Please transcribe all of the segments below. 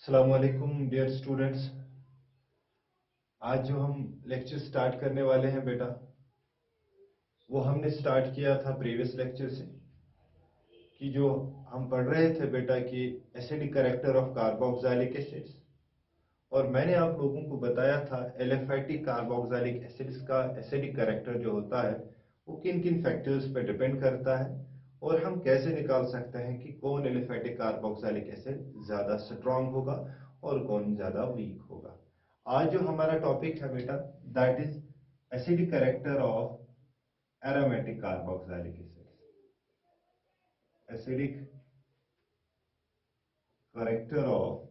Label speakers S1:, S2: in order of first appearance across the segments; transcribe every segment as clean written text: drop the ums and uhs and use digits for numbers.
S1: अस्सलाम वालेकुम dear students. आज जो हम लेक्चर स्टार्ट करने वाले हैं बेटा, वो हमने स्टार्ट किया था प्रीवियस लेक्चर से कि जो हम पढ़ रहे थे बेटा कि acidic character of carboxylic acids. और मैंने आप लोगों को बताया था एलिफैटिक कार्बोक्सिलिक एसिड्स का एसिडिक कैरेक्टर जो होता है वो किन किन फैक्टर्स पे डिपेंड करता है और हम कैसे निकाल सकते हैं कि कौन एलिफैटिक कार्बोक्सिलिक एसिड ज्यादा स्ट्रांग होगा और कौन ज्यादा वीक होगा। आज जो हमारा टॉपिक है बेटा, that is acidic character of aromatic carboxylic acids. Acidic character of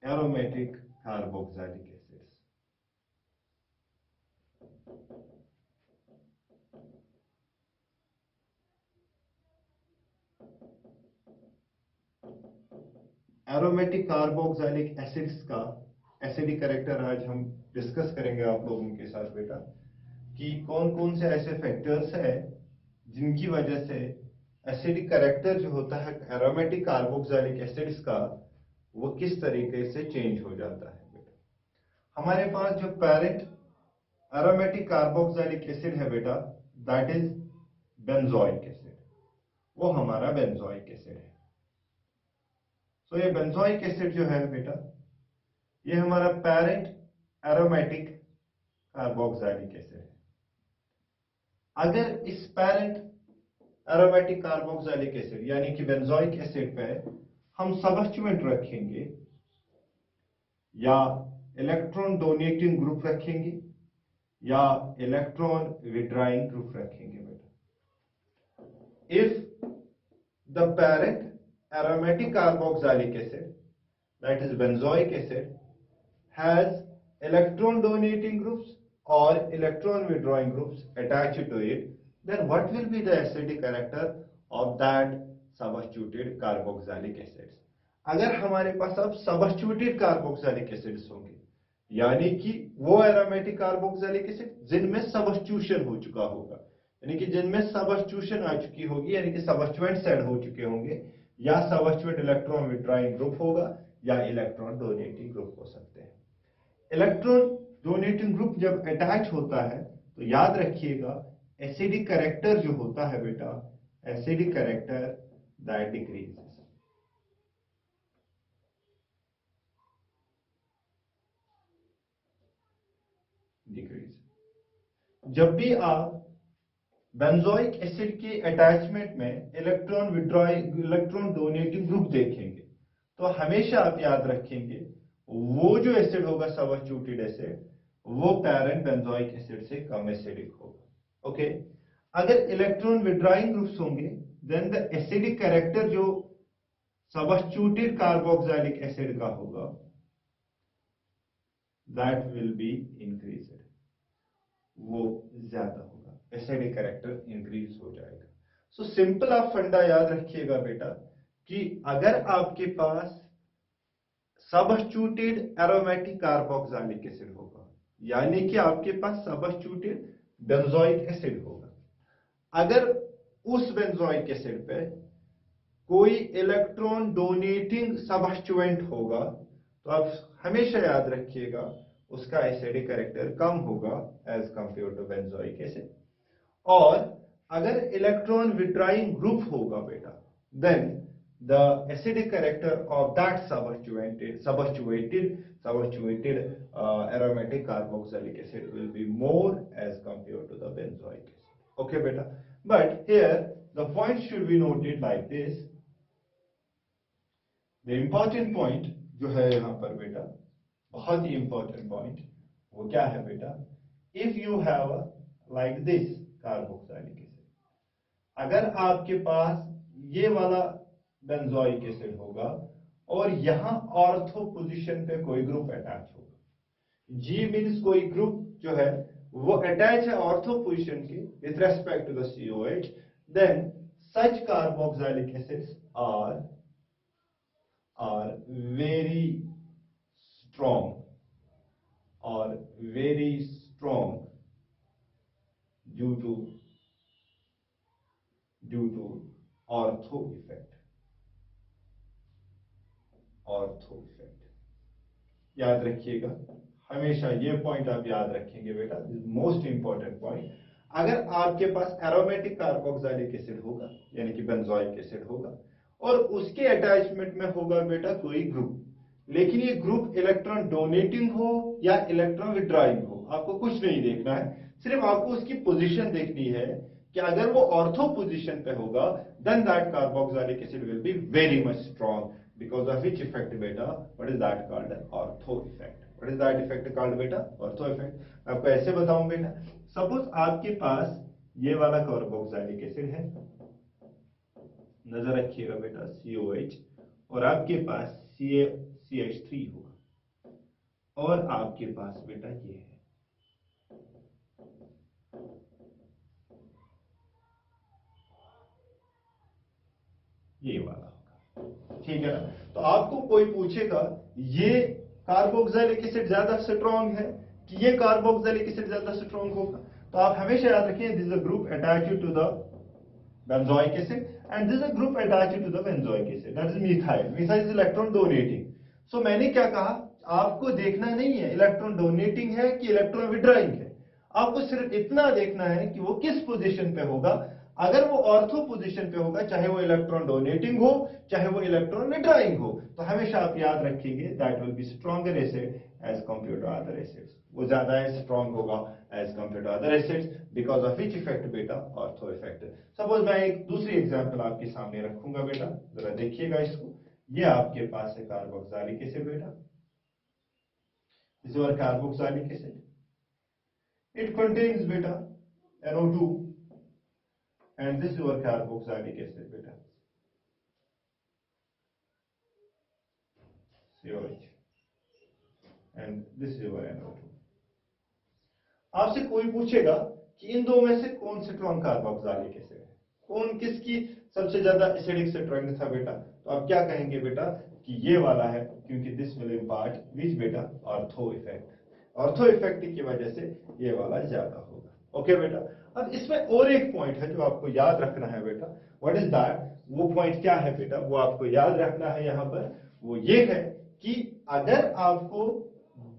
S1: aromatic carboxylic acids. Aromatic carboxylic acids का एसिडिक कैरेक्टर आज हम डिस्कस करेंगे आप लोगों के साथ बेटा कि कौन कौन से ऐसे फैक्टर्स हैं जिनकी वजह से एसिडिक कैरेक्टर जो होता है एरोमेटिक कार्बोक्सिलिक एसिड्स का वो किस तरीके से चेंज हो जाता है बेटा। हमारे पास जो पेरेंट एरोमेटिक कार्बोक्सिलिक एसिड है बेटा, दैट इज बेंजोइक एसिड। वो हमारा बेंजोइक एसिड है। तो ये बेंजोइक एसिड जो है बेटा, ये हमारा पेरेंट एरोमेटिक कार्बोक्सिलिक एसिड है। अगर इस पेरेंट एरोमेटिक कार्बोक्सिलिक एसिड यानी कि बेंजोइक एसिड पे हम सब्स्टिट्यूएंट रखेंगे या इलेक्ट्रॉन डोनेटिंग ग्रुप रखेंगे या इलेक्ट्रॉन विड्राइंग ग्रुप रखेंगे बेटा। If the parent aromatic carboxylic acid, that is benzoic acid, has electron donating groups or electron withdrawing groups attached to it, then what will be the acidic character of that substituted carboxylic acids? अगर हमारे पास अब substituted carboxylic acids होंगे यानी कि वो aromatic carboxylic acid जिनमें substitution हो चुका होगा, यानी कि जिनमें सबस्टिट्यूशन आ चुकी होगी, यानी कि सबस्टिट्यूएंट्स ऐड हो चुके होंगे या सबस्टिट्यूएंट इलेक्ट्रॉन विड्रॉइंग ग्रुप होगा या इलेक्ट्रॉन डोनेटिंग ग्रुप हो सकते हैं। इलेक्ट्रॉन डोनेटिंग ग्रुप जब अटैच होता है तो याद रखिएगा एसिडिक कैरेक्टर जो होता है बेटा, एसिडिक कैरेक्टर दैट डिक्रीजेस। जब भी आप बेंजोइक एसिड के अटैचमेंट में electron withdrawing electron donating group देखेंगे तो हमेशा आप याद रखेंगे वो जो एसिड होगा सबस्टिट्यूटेड एसिड वो पेरेंट बेंजोइक एसिड से कम एसिडिक होगा। ओके, अगर इलेक्ट्रॉन विड्रॉइंग ग्रुप्स होंगे देन द एसिडिक कैरेक्टर जो सबस्टिट्यूटेड कार्बोक्सिलिक एसिड का होगा दैट विल बी इंक्रीज्ड, वो ज्यादा होगा, एसिडिक कैरेक्टर इंक्रीज हो जाएगा। सो सिंपल आप फंडा याद रखिएगा बेटा कि अगर आपके पास सबस्टिट्यूटेड एरोमेटिक कार्बोक्सिलिक एसिड होगा यानी कि आपके पास सबस्टिट्यूटेड बेंजोइक एसिड होगा, अगर उस बेंजोइक एसिड पे कोई इलेक्ट्रॉन डोनेटिंग सबस्टिट्यूएंट होगा तो आप हमेशा याद रखिएगा उसका एसिडिक कैरेक्टर कम होगा as compare to benzoic acid. और अगर इलेक्ट्रॉन विड्रॉइंग ग्रुप होगा बेटा then the acidic character of that substituted aromatic carboxylic acid will be more as compared to the benzoic acid. Okay beta, but here the point should be noted like this. The important point जो है यहाँ पर बेटा, बहुत ही important point, वो क्या है बेटा, if you have like this carboxylic acid, अगर आपके पास ये वाला बेंजोइक एसिड होगा और यहां ऑर्थो पोजीशन पे कोई ग्रुप अटैच होगा, जी मींस कोई ग्रुप जो है वो अटैच है ऑर्थो पोजीशन के with respect to the COH, then such carboxylic acids are very strong or very strong due to ortho effect. Ortho effect. याद रखिएगा, हमेशा ये पॉइंट आप याद रखेंगे बेटा, मोस्ट इंपॉर्टेंट पॉइंट। अगर आपके पास एरोमेटिक कार्बोक्सिलिक एसिड होगा यानी कि बेंजोइक एसिड होगा और उसके अटैचमेंट में होगा बेटा कोई ग्रुप, लेकिन ये ग्रुप इलेक्ट्रॉन डोनेटिंग हो या इलेक्ट्रॉन विड्रॉइंग हो, आपको कुछ नहीं देखना है, सिर्फ आपको उसकी पोजीशन देखनी है कि अगर वो ऑर्थो पोजीशन पे होगा then that carboxylic acid will be very much strong because of which effect beta, what is that called? Ortho effect. What is that effect called beta? Ortho effect. आपको ऐसे बताऊं बेटा, सपोज आपके पास ये वाला carboxylic acid है, नजर रखिएगा बेटा COH, और आपके पास CH3 होगा और आपके पास बेटा ये है, ये वाला होगा, ठीक है ना। तो आपको कोई पूछेगा ये कार्बोक्सिलिक एसिड ज्यादा स्ट्रॉन्ग है कि ये कार्बोक्सिलिक एसिड ज्यादा स्ट्रॉन्ग होगा, तो आप हमेशा याद रखें this is a group attached to the benzoic acid and this is a group attached to the benzoic acid, that is methyl. Methyl is electron donating. So मैंने क्या कहा, आपको देखना नहीं है इलेक्ट्रॉन डोनेटिंग है कि इलेक्ट्रॉन विड्रॉइंग है, आपको सिर्फ इतना देखना है कि वो किस पोजीशन पे होगा। अगर वो ऑर्थो पोजीशन पे होगा, चाहे वो इलेक्ट्रॉन डोनेटिंग हो चाहे वो इलेक्ट्रॉन विड्रॉइंग हो, तो हमेशा आप याद रखिएगा that will be stronger acid as compared to other acids, वो ज्यादा स्ट्रॉन्ग होगा as compared to other acids, because of which effect बेटा, ऑर्थो इफेक्ट। सपोज मैं एक दूसरी एग्जांपल आपके सामने रखूंगा बेटा, जरा देखिएगा इसको। ये आपके पास है कार्बोक्सिलिक एसिड बेटा, this is carboxylic acid, it contains beta NO2 and this is your carboxylic acid beta COH and this is your NO2। आपसे कोई पूछेगा कि इन दो में से कौन स्ट्रॉन्ग कार्बोक्सिलिक एसिड है, कौन किसकी सबसे ज्यादा एसिडिक स्ट्रेंथ था बेटा, तो आप क्या कहेंगे बेटा कि ये वाला है, क्योंकि दिस विल इम्पार्ट विच बेटा, ऑर्थो इफेक्ट, ऑर्थो इफेक्ट की वजह से ये वाला ज्यादा होगा। ओके बेटा, अब इसमें और एक पॉइंट है जो आपको याद रखना है बेटा, व्हाट इज दैट, वो पॉइंट क्या है बेटा, वो आपको याद रखना है यहां पर, वो ये है कि अगर आपको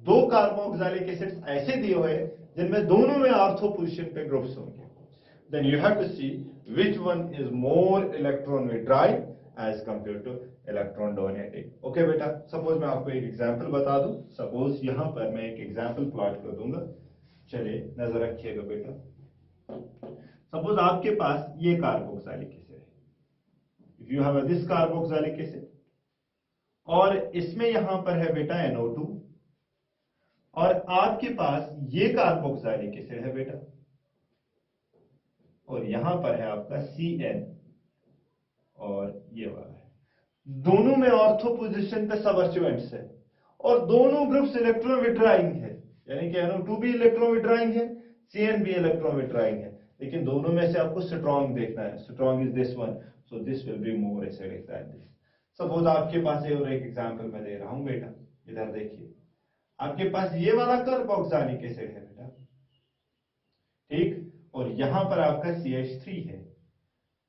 S1: दो कार्बोक्सिलिक एसिड्स ऐसे दिए हुए जिनमें दोनों में ऑर्थो पोजीशन पे ग्रुप्स होंगे, then you have to see which one is more electron withdrawing as compared to electron donating। Okay बेटा, सपोज मैं आपको एक एग्जांपल बता दूं, सपोज यहां पर मैं एक एग्जांपल प्लॉट कर दूंगा, चलिए नजर रखिएगा बेटा। सपोज आपके पास ये कार्बोक्सिलिक एसिड है, if you have this carboxylic acid, और इसमें यहां पर है बेटा NO2, और आपके पास ये कार्बोक्सिलिक एसिड है बेटा, और यहां पर है आपका CN और ये वाला है, दोनों में ऑर्थो पोजीशन पे सबस्टिट्यूएंट्स है और दोनों ग्रुप्स इलेक्ट्रॉन विड्रॉइंग है, यानी कि NO2 भी इलेक्ट्रॉन विड्रॉइंग है, CN भी इलेक्ट्रॉन विड्रॉइंग है, लेकिन दोनों में से आपको स्ट्रॉन्ग देखना है, strong is this one, so this will be more acidic than this. Suppose आपके पास और एक एग्जांपल मैं दे रहा हूं बेटा, इधर देखिए, आपके पास ये वाला कार्बोक्सिलिक एसिड है बेटा, ठीक, और यहां पर आपका CH3 है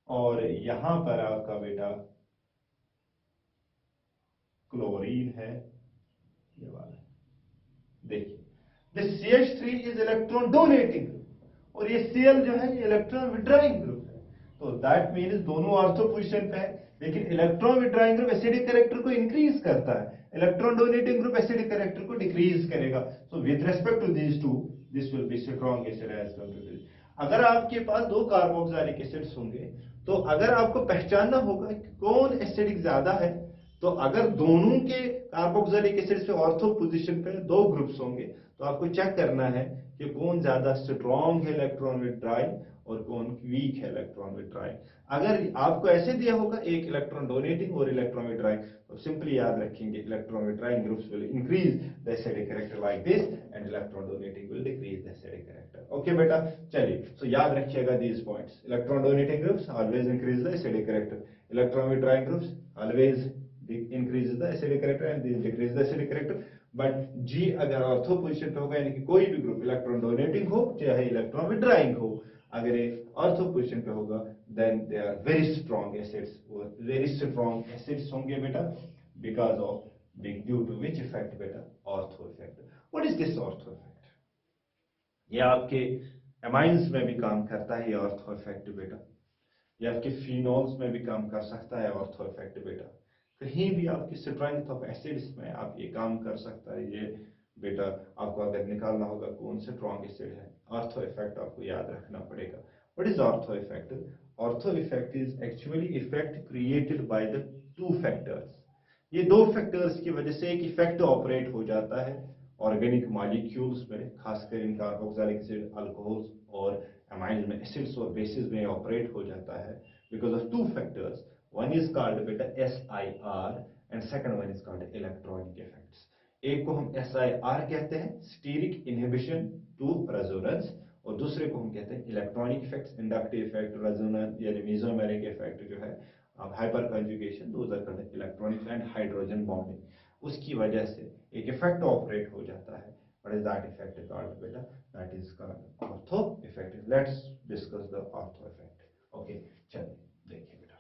S1: और यहां पर आपका बेटा क्लोरीन है, ये वाला, देखिए this CH3 is electron donating group और ये Cl जो है ये इलेक्ट्रॉन विड्रॉइंग ग्रुप है, तो दैट मीन्स दोनों ऑर्थो पोजीशन पे है, लेकिन electron withdrawing group acidic character को इंक्रीज करता है, electron donating group acidic character को डिक्रीज करेगा, so with respect to these two this will be strong acid as compared to. अगर आपके पास दो कार्बोक्सिलिक एसिड्स होंगे, तो अगर आपको पहचानना होगा कि कौन एसिडिक ज्यादा है, तो अगर दोनों के कार्बोक्सिलिक एसिड से ऑर्थो पोजीशन पे दो ग्रुप्स होंगे, तो आपको चेक करना है कि कौन ज्यादा स्ट्रॉन्ग है इलेक्ट्रॉन विड्रॉइंग और कौन वीक है इलेक्ट्रॉन विड्रॉइंग। अगर आपको ऐसे दिया होगा एक इलेक्ट्रॉन डोनेटिंग और इलेक्ट्रॉन विड्रॉइंग, तो सिंपली याद रखेंगे electron withdrawing groups will increase the acidic character like this and electron donating will decrease the acidic character. Okay बेटा, चलिए, सो याद रखिएगा these points, electron donating groups always increase the acidic character, electron withdrawing groups always increases the acidic character and this decreases the acidic character, but G अगर ortho position पे होगा, यानी कि कोई भी ग्रुप इलेक्ट्रॉन डोनेटिंग हो चाहे electron withdrawing हो, अगर ये ऑर्थो पोजीशन पे होगा then they are very strong acids, very strong acids होंगे बेटा, because of due to which effect बेटा, ortho effect. What is this ortho effect? ये आपके एमाइंस में भी काम करता है ये ऑर्थो इफेक्ट बेटा, ये आपके फिनोल्स में भी काम कर सकता है ऑर्थो इफेक्ट बेटा, कहीं भी आपकी स्ट्रेंथ ऑफ एसिड्स में आप ये काम कर सकता है ये बेटा। आपको अगर निकालना होगा कौन से स्ट्रॉन्ग एसिड है, ऑर्थो इफेक्ट आपको याद रखना पड़ेगा। What is ortho effect? Ortho effect is actually effect created by the two factors. ये दो फैक्टर्स की वजह से एक इफेक्ट ऑपरेट हो जाता है ऑर्गेनिक मॉलिक्यूल्स में, खासकर इन कार्बोक्सिलिक एसिड, अल्कोहल्स और अमाइन्स में, एसिड्स और बेसिस में ऑपरेट हो जाता है because of two factors. One is called बेटा SIR and second one is called electronic effects. एक को हम SIR कहते हैं, स्टीरिक इनहिबिशन टू रेजोनेंस, और दूसरे को हम कहते हैं electronic effects, inductive effect, resonance यानी मेसोमेरिक इफेक्ट जो है, hyperconjugation, those are called electronic and hydrogen bonding. उसकी वजह से एक इफेक्ट ऑपरेट हो जाता है। What is that effect called बेटा? That is called ortho effect. Let's discuss the ortho effect. Okay, चलिए देखिए बेटा।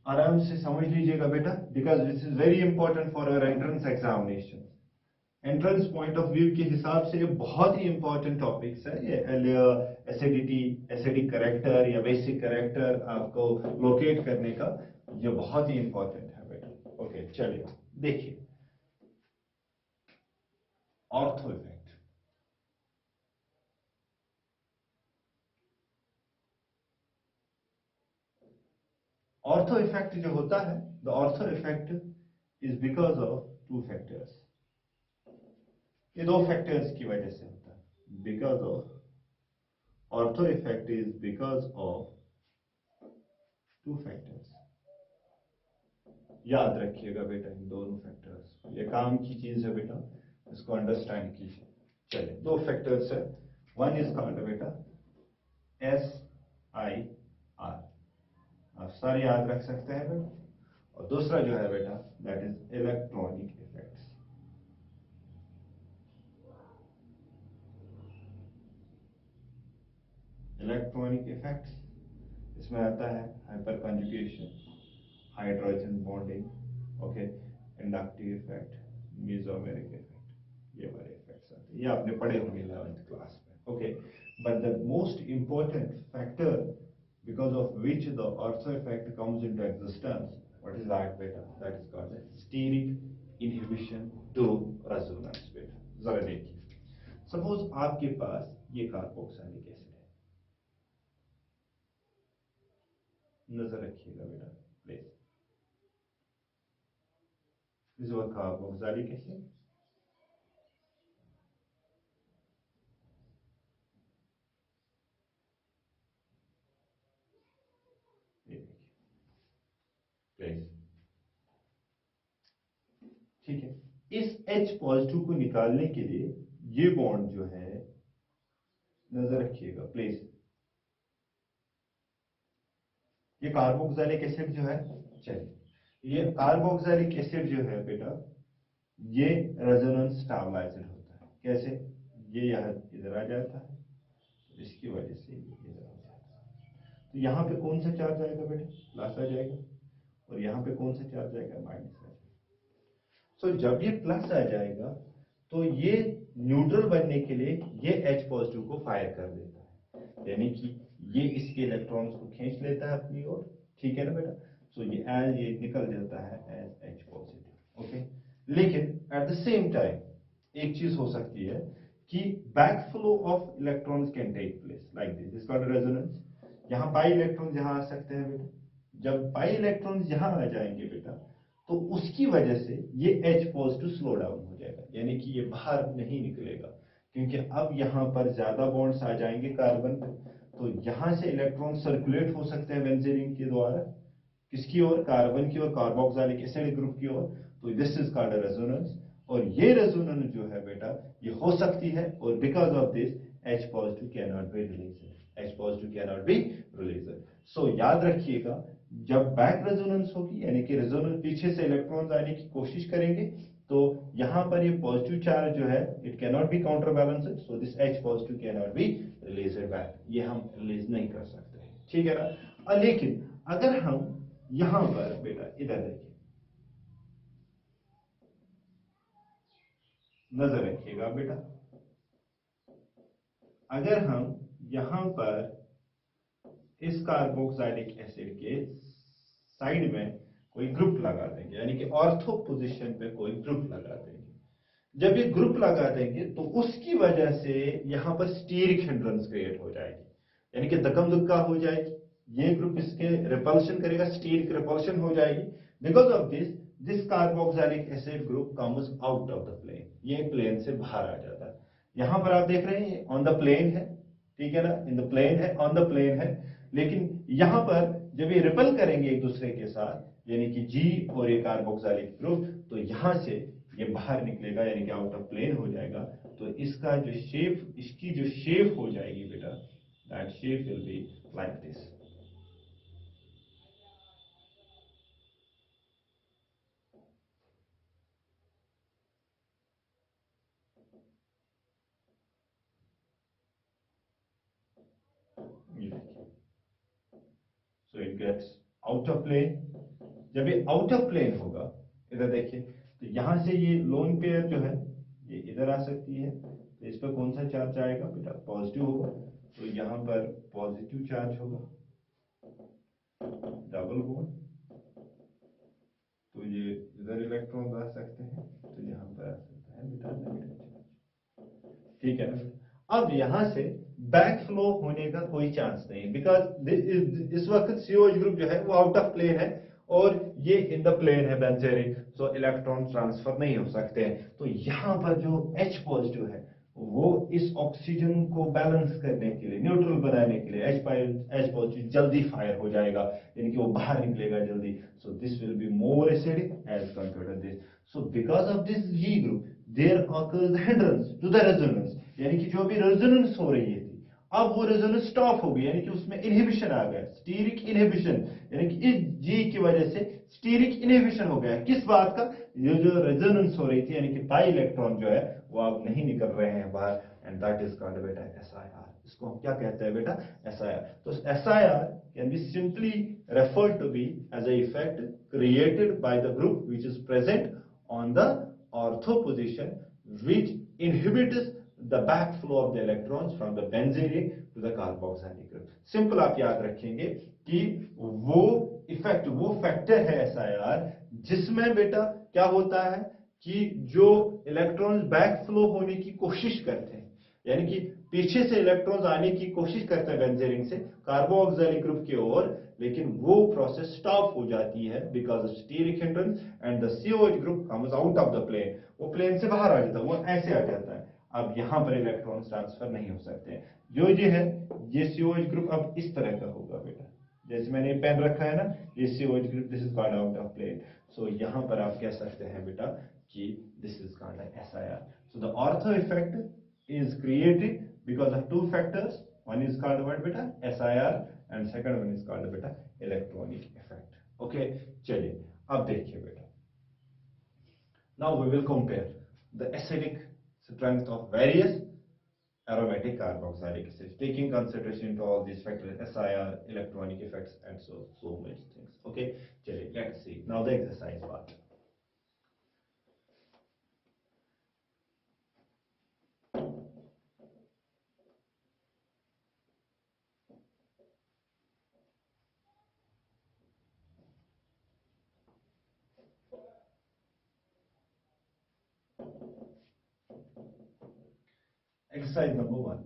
S1: आराम से समझ लीजिएगा बेटा, because this is very important for our entrance examination. Entrance point of view के हिसाब से ये बहुत ही इंपॉर्टेंट टॉपिक्स है ये। एसिडिटी, एसिडिक करेक्टर या बेसिक करेक्टर आपको लोकेट करने का ये बहुत ही इंपॉर्टेंट है बेटा। ओके, चलिए देखिए ऑर्थो इफेक्ट। ऑर्थो इफेक्ट जो होता है, the ortho effect is because of two factors. ये दो फैक्टर्स की वजह से होता है। Because of ortho effect is because of two factors. याद रखिएगा बेटा इन दोनों फैक्टर्स, ये काम की चीज है बेटा, इसको अंडरस्टैंड कीजिए। चलिए, दो फैक्टर्स है। वन इज कॉल्ड बेटा SIR, आप सारे याद रख सकते हैं बेटा, और दूसरा जो है बेटा that is electronic effects. Electronic effects इसमें आता है hyper conjugation, hydrogen bonding, okay, inductive effect, mesomeric effect, ये वाले इफेक्ट्स आते हैं, ये आपने पढ़े होंगे 11th क्लास में। Okay, but the most important factor because of which the ortho effect comes into existence, what is that beta? That is called steric inhibition to resonance beta। जरा देखिए, सपोज आपके पास ये कार्बोक्सिलिक एसिड है, नजर रखिएगा बेटा please, this is carboxylic acid. ये देखिए प्लीज, ठीक है। इस H पॉजिटिव को निकालने के लिए ये बॉन्ड जो है, नजर रखिएगा प्लीज, ये कार्बोक्सिलिक एसिड जो है, चलिए ये कार्बोक्सिलिक एसिड जो है बेटा, ये रेजोनेंस स्टेबलाइजर होता है। कैसे? ये यहां इधर आ जाता है, इसकी वजह से ये इधर आ जाता है। तो यहाँ पे कौन सा चार्ज आएगा बेटा? प्लस आ जाएगा, और यहाँ पे कौन सा चार्ज आएगा? माइनस आ जाएगा। सो जब ये प्लस आ जाएगा तो ये न्यूट्रल बनने के लिए ये H पॉजिटिव को फायर कर देता है, यानी कि ये इसके इलेक्ट्रॉन्स को खींच लेता है अपनी ओर, ठीक है ना बेटा। सो ये निकल जाता है एज H पॉजिटिव। ओके, लेकिन एट द सेम टाइम एक चीज हो सकती है कि back flow of electrons can take place like this, is called resonance. यहाँ पाई इलेक्ट्रॉन्स यहाँ आ सकते हैं बेटा, जब पाई इलेक्ट्रॉन्स यहाँ आ जाएंगे बेटा, तो उसकी वजह से ये H पॉजिटिव स्लो डाउन हो जाएगा, यानी कि ये बाहर नहीं निकलेगा, क्योंकि अब यहाँ पर ज्यादा बॉन्ड्स आ जाएंगे कार्बन पे, तो यहां से इलेक्ट्रॉन सर्कुलेट हो सकते हैं बेंजीन के द्वारा, किसकी ओर? कार्बन की ओर, कार्बोक्सिलिक एसिड ग्रुप की ओर। तो दिस इज कॉल्ड रेजोनेंस, और ये रेजोनेंस जो है बेटा ये हो सकती है, और because of this H positive can not be released, H positive can not be released. So याद रखिएगा, जब बैक रेजोनेंस होगी, यानी कि रेजोनेंस पीछे से इलेक्ट्रॉन्स आने की कोशिश करेंगे, तो यहां पर ये पॉजिटिव चार्ज जो है it can not B counter balanced, so this H positive can not be release back, ये हम रिलीज नहीं कर सकते हैं, ठीक है ना। लेकिन अगर हम यहां पर बेटा इधर देखिए, नजर रखिएगा बेटा, अगर हम यहां पर इस कार्बोक्सिलिक एसिड के साइड में कोई ग्रुप लगा देंगे, यानी कि ऑर्थो पोजीशन पे कोई ग्रुप लगा देंगे, जब ये ग्रुप लगा देंगे तो उसकी वजह से यहां पर स्टीरिक हिंड्रेंस क्रिएट हो जाएगी, यानी कि दकम दुक्का हो जाएगी, ये ग्रुप इसके रिपल्शन करेगा, स्टीरिक रिपल्शन हो जाएगी। Because of this carboxylic acid group comes out of the plane, ये प्लेन से बाहर आ जाता है। यहां पर आप देख रहे हैं ऑन द प्लेन है, ठीक है ना, इन द प्लेन है, ऑन द प्लेन है, लेकिन यहां पर जब ये रिपल करेंगे एक दूसरे के साथ, यानी कि जी और ये कार्बोक्सिलिक ग्रुप, तो यहां से ये बाहर निकलेगा, यानी कि आउट ऑफ प्लेन हो जाएगा। तो इसका जो शेप, इसकी जो शेप हो जाएगी बेटा, that shape will be like this. ये देखिए, so it gets out of plane. जब ये आउट ऑफ प्लेन होगा, इधर देखिए, तो यहां से ये लोन पेयर जो है ये इधर आ सकती है, तो इस पर कौन सा चार्ज आएगा बेटा, पॉजिटिव होगा, तो यहां पर पॉजिटिव चार्ज होगा, डबल बॉन्ड, तो ये इधर इलेक्ट्रॉन आ सकते हैं, तो यहां पर आ सकता है बेटा नेगेटिव चार्ज, ठीक है ना। अब यहां से बैक फ्लो होने का कोई चांस नहीं, बिकॉज इस वक्त सीओएच ग्रुप जो है वो आउट ऑफ प्लेन है और ये इन द प्लेन है बेंजीन, सो इलेक्ट्रॉन ट्रांसफर नहीं हो सकते हैं। तो यहां पर जो H पॉजिटिव है वो इस ऑक्सीजन को बैलेंस करने के लिए, न्यूट्रल बनाने के लिए H पॉजिटिव जल्दी फायर हो जाएगा, यानी कि वो बाहर निकलेगा जल्दी। So this will be more acidic as compared to this. So because of this G group there occurs hindrance to the resonance, यानी कि जो भी रेजोनेंस हो रही है थी, अब वो रेजोनेंस स्टॉप हो गई, यानी कि उसमें इनहिबिशन आ गया, स्टीरिक इनहिबिशन, यानी कि इस जी की वजह से स्टीरिक इनहिबिशन हो गया। किस बात का, ये जो रेजोनेंस हो रही थी, यानी कि पाई इलेक्ट्रॉन जो है वो अब नहीं निकल रहे हैं बाहर, एंड दैट इज कॉल्ड बेटा SIR। इसको हम क्या कहते हैं बेटा, SIR। तो SIR can be simply referred to be as a effect created by the group which is present on the ortho position, which inhibits the backflow of the electrons from the benzene ring to the carboxylic group। Simple आप याद रखेंगे कि वो effect, वो factor है SIR, जिसमें बेटा क्या होता है कि जो इलेक्ट्रॉन्स बैकफ्लो होने की कोशिश करते हैं, यानी कि पीछे से इलेक्ट्रॉन्स आने की कोशिश करते हैं बेंजीन रिंग से कार्बोक्सिलिक ग्रुप की ओर, लेकिन वो प्रोसेस स्टॉप हो जाती है because of steric hindrance and the COH group comes out of the plane, वो प्लेन से बाहर आ जाता है, वो ऐसे आ जाता है। अब यहां पर इलेक्ट्रॉन ट्रांसफर नहीं हो सकते। जो ये है, ये COH ग्रुप अब इस तरह का होगा बेटा, जैसे मैंने पेन रखा है ना, ये COH group, this is called out of plane. So यहां पर आप कह सकते हैं बेटा कि this is called SIR। So the ortho effect is created because of two factors. One is called what beta, SIR, and second one is called beta electronic effect। okay, चलिए अब देखिए बेटा, now we will compare the acidic strength of various aromatic carboxylic acids, taking consideration into all these factors, SIR, electronic effects, and so many things। okay, चलिए let's see now the exercise part। exercise number 1।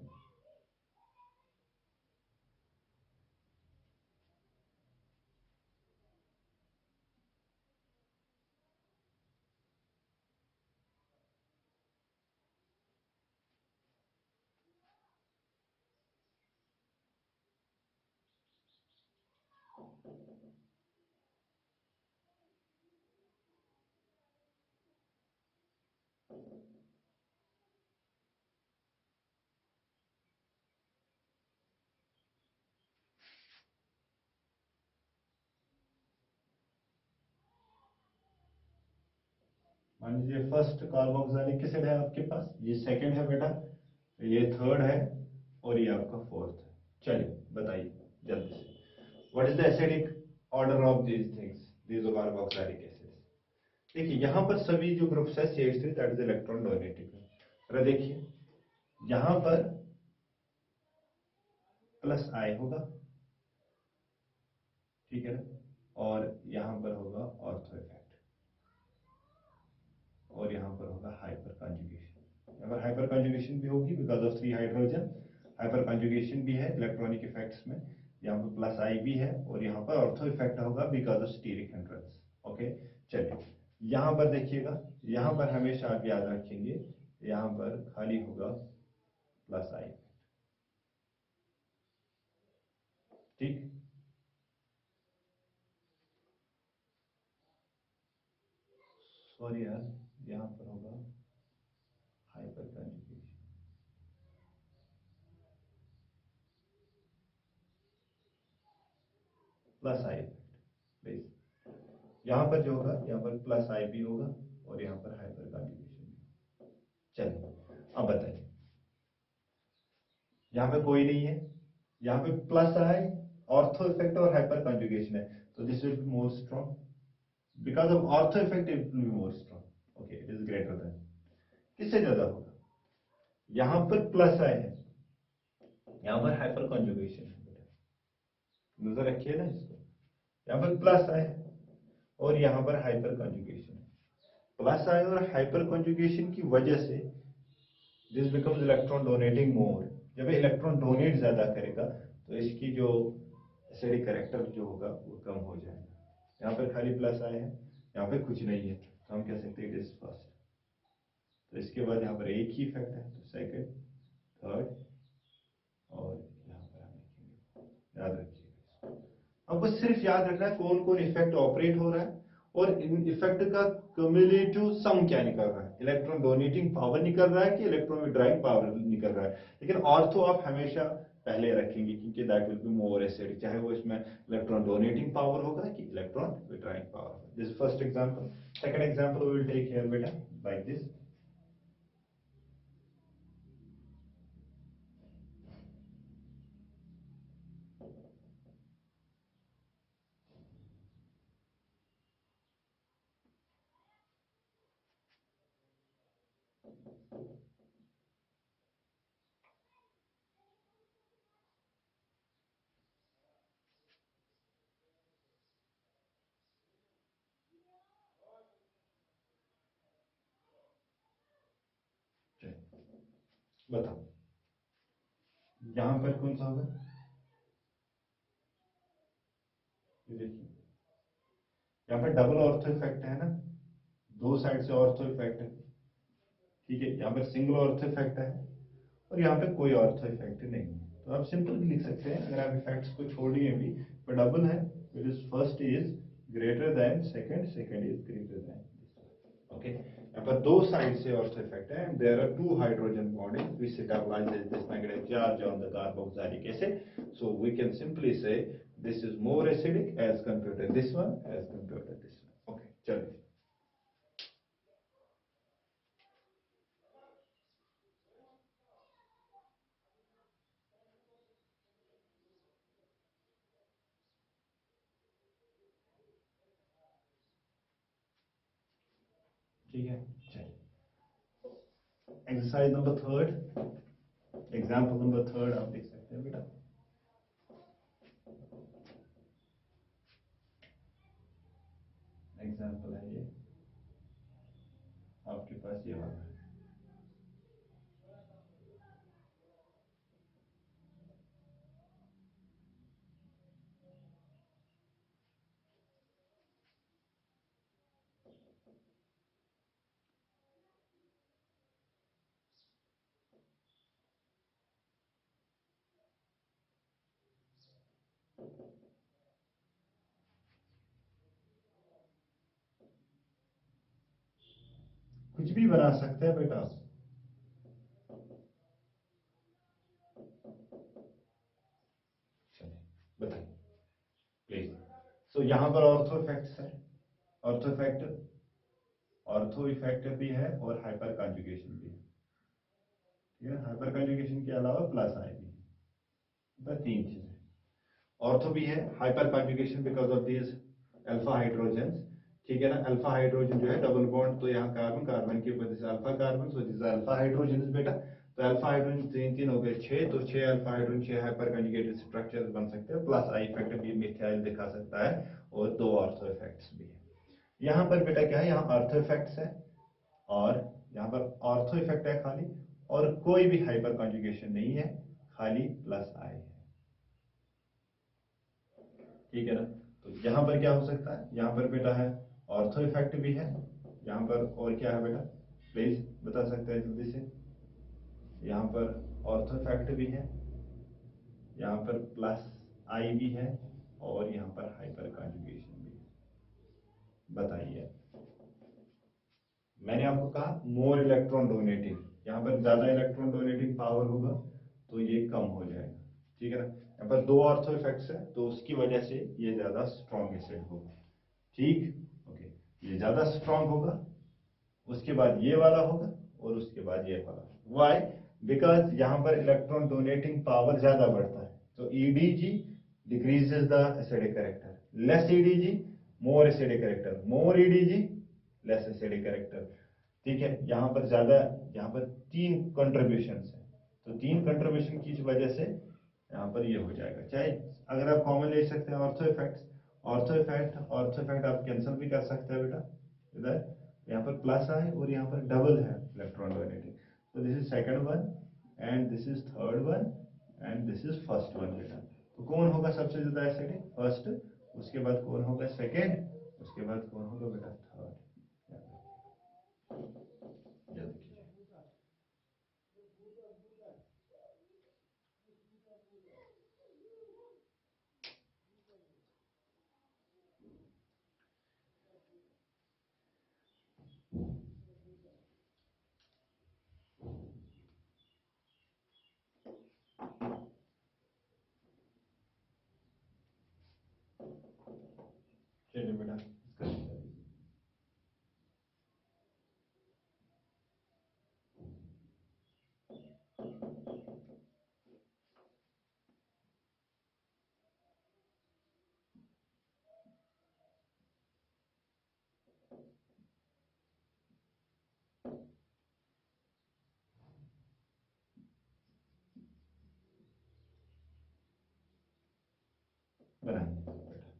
S1: मान लीजिए first carboxylic acid है आपके पास, ये second है बेटा, ये third है और ये आपका फोर्थ है। चलिए बताइए जल्दी से, what is the acidic order of these things, these carboxylic acids. देखिए यहां पर सभी जो ग्रुप्स है CH3 that is electron donating है। जरा देखिए यहां पर प्लस आई होगा, ठीक है ना, और यहां पर होगा ऑर्थो इफेक्ट, और यहां पर होगा हाइपर कॉन्जुगेशन। यहाँ पर हाइपर कॉन्जुगेशन भी होगी because of 3 hydrogen, hyper conjugation भी है इलेक्ट्रॉनिक इफेक्ट्स में, यहाँ पर प्लस आई भी है, और यहाँ पर ऑर्थो इफेक्ट होगा because of steric hindrance. Okay चलिए यहाँ पर देखिएगा, यहाँ पर हमेशा आप याद रखेंगे यहाँ पर खाली होगा प्लस आई, ठीक। सॉरी यार, यहाँ पर होगा hyper conjugation, plus I please, यहाँ पर जो होगा यहाँ पर प्लस आई भी होगा और यहाँ पर हाइपर कंजुगेशन भी। चलिए अब बताइए, यहाँ पे कोई नहीं है, यहाँ पे प्लस आई, ऑर्थो इफेक्ट और हाइपर कंजुगेशन है, तो this will be more strong because of ortho effect, it will be more strong. Okay it is greater then, किससे ज्यादा होगा, यहाँ पर प्लस आई है, यहाँ पर हाइपर कंजुगेशन है, नजर रखिए ना इसको, यहाँ पर प्लस आई है और यहाँ पर हाइपर कंजुगेशन है। प्लस आई और हाइपर कंजुगेशन की वजह से दिस बिकम्स इलेक्ट्रॉन डोनेटिंग मोर, जब इलेक्ट्रॉन डोनेट ज्यादा करेगा तो इसकी जो एसिडिक कैरेक्टर जो होगा वो कम हो जाएगा। यहाँ पर खाली प्लस आए हैं, यहाँ पे कुछ नहीं है, तो हम कह सकते हैं इट इज फर्स्ट। तो इसके बाद यहाँ पर एक ही इफेक्ट है, तो सेकंड, थर्ड, और यहाँ पर हम लिखेंगे, याद रखिएगा। आपको सिर्फ याद रखना है कौन कौन इफेक्ट ऑपरेट हो रहा है और इन इफेक्ट का क्यूमुलेटिव सम क्या निकल रहा है, इलेक्ट्रॉन डोनेटिंग पावर निकल रहा है कि इलेक्ट्रॉन विड्रॉइंग पावर निकल रहा है। लेकिन ऑर्थो आप हमेशा पहले रखेंगे क्योंकि that will be more acidic, चाहे वो इसमें इलेक्ट्रॉन डोनेटिंग पावर होगा कि electron withdrawing power. This first example. Second example we will take here बेटा लाइक दिस। बताओ यहां पर कौन सा होगा, ये देखिए यहाँ पर डबल ऑर्थो इफेक्ट है ना, दो साइड से ऑर्थो इफेक्ट है, ठीक है। यहाँ पर सिंगल ऑर्थो इफेक्ट है और यहाँ पे कोई ऑर्थो इफेक्ट नहीं है, तो आप सिंपल भी लिख सकते हैं अगर आप इफेक्ट्स को छोड़िए भी, पर डबल है, it is first is greater than second, second is greater than, okay. यहाँ पर दो साइड से ऑर्थो इफेक्ट है, and there are two hydrogen bonding which stabilizes this negative charge on the carboxylic acid, so we can simply say this is more acidic as compared to this one, as compared to this one। okay चलिए ठीक है। चलिए exercise number third, example number third आप देख सकते हैं बेटा। Example है ये आपके पास, ये वाला है। कुछ भी बना सकते हैं बेटा, चलिए बताइए प्लीज। सो यहाँ पर ऑर्थो इफेक्ट्स है, ऑर्थो इफेक्ट ऑर्थो इफेक्ट भी है और हाइपर कॉन्जुगेशन भी है। ठीक है, हाइपर कॉन्जुगेशन के अलावा प्लस आई भी है। तो तीन चीजें, ऑर्थो भी है, hyper conjugation because of this alpha hydrogen. ठीक है ना, अल्फा हाइड्रोजन जो है डबल बॉन्ड, तो यहाँ कार्बन कार्बन के ऊपर alpha carbon, so this alpha hydrogen बेटा। तो अल्फा हाइड्रोजन तीन तीन हो गए 6, तो 6 alpha hydrogen 6 hyper conjugated structures बन सकते हैं। प्लस आई इफेक्ट भी मिथाइल दिखा सकता है, और 2 ऑर्थो इफेक्ट्स भी है। यहाँ पर बेटा क्या है, यहाँ ऑर्थो इफेक्ट्स है और यहाँ पर ऑर्थो इफेक्ट है खाली, और कोई भी हाइपर कॉन्जुगेशन नहीं है, खाली प्लस आई है। ठीक है ना, तो यहाँ पर क्या हो सकता है, यहाँ पर बेटा है ऑर्थो इफेक्ट भी है, यहाँ पर और क्या है बेटा, प्लीज बता सकते हैं जल्दी से। यहाँ पर ऑर्थो इफेक्ट भी है, यहाँ पर प्लस आई भी है, और यहाँ पर हाइपर कॉन्जुगेशन भी है। बताइए, मैंने आपको कहा मोर इलेक्ट्रॉन डोनेटिंग, यहाँ पर ज्यादा इलेक्ट्रॉन डोनेटिंग पावर होगा तो ये कम हो जाएगा। ठीक है ना, यहाँ पर 2 ऑर्थो इफेक्ट्स है, तो उसकी वजह से ये ज्यादा स्ट्रॉन्ग एसिड होगा। ठीक, ओके, ये ज्यादा स्ट्रॉन्ग होगा, उसके बाद ये वाला होगा, और उसके बाद ये वाला। व्हाई? बिकॉज यहाँ पर इलेक्ट्रॉन डोनेटिंग पावर ज्यादा बढ़ता है, तो EDG decreases the acidic character, less EDG more acidic character, more EDG less acidic character. ठीक है, यहाँ पर ज्यादा, यहाँ पर 3 कंट्रीब्यूशन है, तो 3 कंट्रीब्यूशन की वजह से यहाँ पर ये हो जाएगा। चाहे अगर आप कॉमन ले सकते हैं ऑर्थो इफेक्ट, ऑर्थो इफेक्ट आप कैंसिल भी कर सकते हैं बेटा। इधर यहाँ पर प्लस है और यहाँ पर डबल है इलेक्ट्रॉन डोनेटिंग, तो this is second one and this is third one and this is first one बेटा। तो कौन होगा सबसे ज्यादा एसिडिक? फर्स्ट, उसके बाद कौन होगा सेकंड, उसके बाद कौन होगा बेटा थर्ड। याद कीजिए। चलिए बेटा discussion करिए। बनाइए बेटा,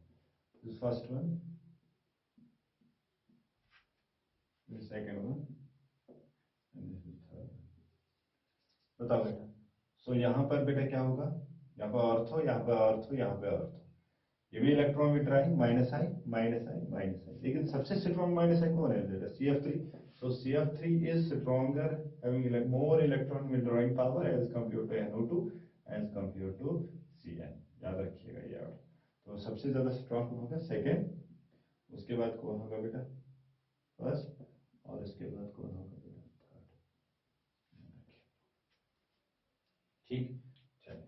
S1: this first one, this second one and this is third. बताओ बेटा, सो यहाँ पर बेटा क्या होगा, यहाँ पर ऑर्थो, यहाँ पर ऑर्थो, यहाँ पे ऑर्थो, ये भी electron withdrawing, minus I minus I minus I, लेकिन सबसे स्ट्रॉन्ग माइनस आई कौन है बेटा? CF3। So CF3 is stronger, having more electron withdrawing power as compare to NO2, as compare to Cn। याद रखिएगा ये और, तो सबसे ज्यादा स्ट्रॉन्ग होगा सेकेंड, उसके बाद कौन होगा बेटा फर्स्ट, और उसके बाद कौन होगा बेटा थर्ड। ठीक, चलिए।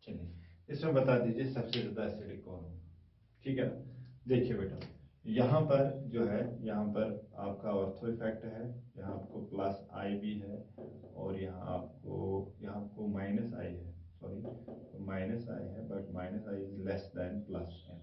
S1: चलिए इसमें बता दीजिए सबसे ज्यादा एसिडिक कौन होगा। ठीक है ना, देखिए बेटा, यहाँ पर जो है, यहाँ पर आपका ऑर्थो इफेक्ट है, यहाँ आपको प्लस आई भी है, और यहाँ आपको माइनस आई है, सॉरी माइनस आई है, but minus I is less than plus M,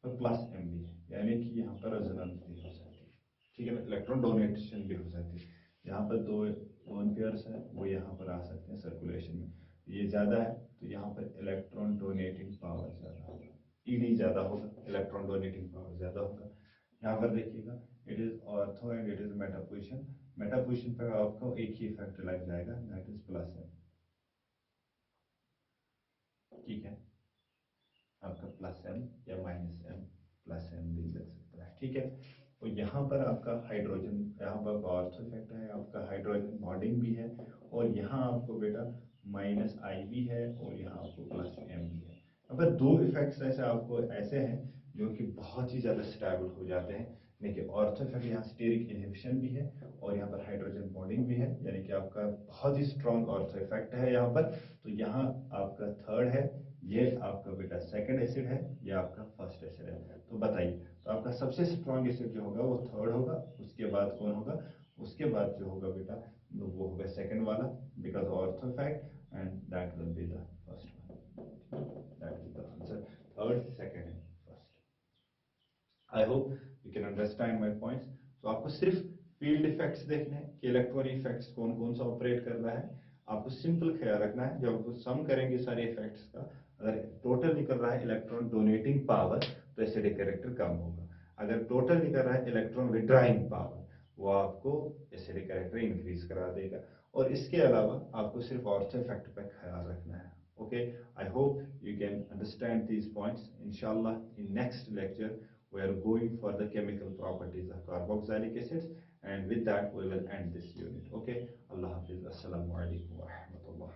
S1: तो प्लस एम भी है, यानी कि यहाँ पर रेजोनेंस भी हो सकती है। ठीक है ना, इलेक्ट्रॉन डोनेशन भी हो सकती है। यहाँ पर दो लोन पेयर्स है वो यहाँ पर आ सकते हैं सर्कुलेशन में। ये ज़्यादा है तो यहाँ पर इलेक्ट्रॉन डोनेटिंग पावर ज़्यादा होगा, ईडी ज़्यादा होगा, इलेक्ट्रॉन डोनेटिंग पावर ज़्यादा होगा। यहाँ पर देखिएगा it is ortho and it is Meta position. Meta position पर आपको एक ही इफेक्ट लग जाएगा, दैट इज प्लस एम। ठीक है, आपका प्लस एम या माइनस एम, प्लस एम भी लग सकता है। ठीक है, तो यहाँ पर आपका हाइड्रोजन, यहाँ पर ऑर्थो इफेक्ट है, आपका हाइड्रोजन बॉन्डिंग भी है, और यहाँ आपको बेटा माइनस आई भी है, और यहाँ आपको प्लस एम भी है। यहाँ पर दो इफेक्ट्स ऐसे आपको ऐसे हैं जो कि बहुत ही ज़्यादा स्टेबल हो जाते हैं। देखिए ऑर्थो इफेक्ट यहाँ स्टेरिक इनहिबिशन भी है, और यहाँ पर हाइड्रोजन बॉन्डिंग भी है, यानी कि आपका बहुत ही स्ट्रॉन्ग ऑर्थो इफेक्ट है यहाँ पर। तो यहाँ आपका थर्ड है, ये आपका बेटा सेकंड एसिड है, ये आपका फर्स्ट एसिड है। तो बताइए, तो आपका सबसे स्ट्रॉन्ग एसिड जो होगा वो थर्ड होगा, उसके बाद कौन होगा, उसके बाद जो होगा बेटा वो होगा सेकंड वाला, because ortho effect, and that will be the first one. That is the answer, third second and first. I hope you can understand my points. तो आपको सिर्फ फील्ड इफेक्ट्स देखने हैं कि इलेक्ट्रॉनिक इफेक्ट्स कौन कौन सा ऑपरेट कर रहा है। आपको सिंपल ख्याल रखना है, जब आपको सम करेंगे सारे इफेक्ट्स का, अगर टोटल निकल रहा है इलेक्ट्रॉन डोनेटिंग पावर तो एसिडिक कैरेक्टर कम होगा, अगर टोटल निकल रहा है इलेक्ट्रॉन विड्राइंग पावर वो आपको एसिडिक कैरेक्टर इंक्रीज करा देगा। और इसके अलावा आपको सिर्फ ऑर्थो इफेक्ट पर ख्याल रखना है। Okay, I hope you can understand these points. Inshallah, in next lecture, we are going for the chemical properties of carboxylic acids, and with that, we will end this unit. Okay, Allah Hafiz. Assalamu alaikum wa rahmatullah.